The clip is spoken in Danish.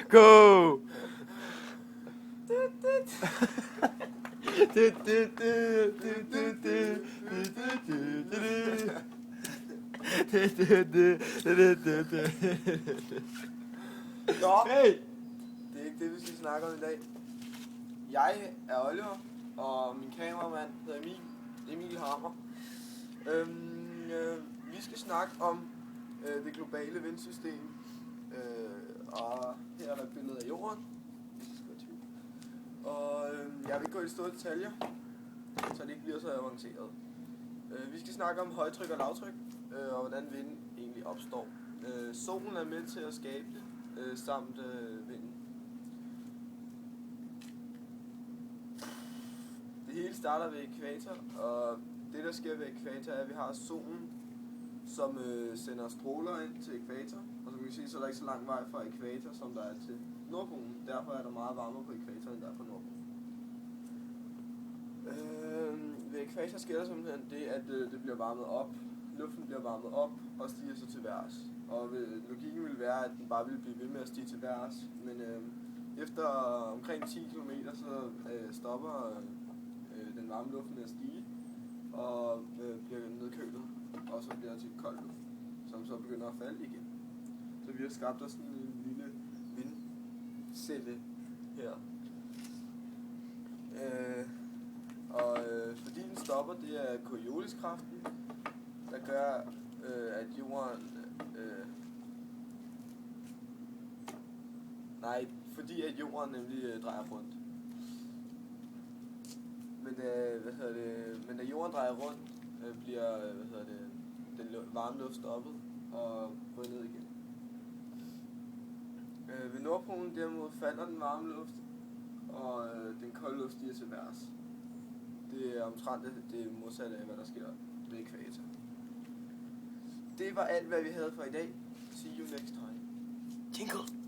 Go! Nå, Hey! det er ikke det, vi skal snakke om i dag. Jeg er Oliver, og min kameramand hedder Emil Hammer. Vi skal snakke om det globale vindsystem. Og her er der et billede af jorden. Og jeg vil ikke gå i store detaljer, så det ikke bliver så avanceret. Vi skal snakke om højtryk og lavtryk, og hvordan vinden egentlig opstår. Solen er med til at skabe det, samt vinden. Det hele starter ved ækvator, og det der sker ved ækvator er, at vi har solen, som sender stråler ind til ækvator. Og som vi kan se, så er der ikke så lang vej fra ækvator, som der er til Nordpolen. Derfor er der meget varmere på ækvator, end der er på Nordpolen. Ved ækvator sker der simpelthen det, at det bliver varmet op. Luften bliver varmet op og stiger så til værs. Og logikken vil være, at den bare vil blive ved med at stige til værs. Men efter omkring 10 km, så stopper den varme luft med at stige og bliver nedkølet. Og så bliver det til kold luft, som så begynder at falde igen. Så vi har skabt os sådan en lille vindcelle her. Fordi den stopper, det er Corioliskraften, der gør, at jorden... fordi at jorden nemlig drejer rundt. Men da jorden drejer rundt, bliver den varme luft stoppet og ryger ned igen. Ved Nordpolen derimod falder den varme luft, og den kolde luft stiger til værs. Det er omtrent det modsatte af, hvad der sker ved ækvator. Det var alt, hvad vi havde for i dag. See you next time. Jingle!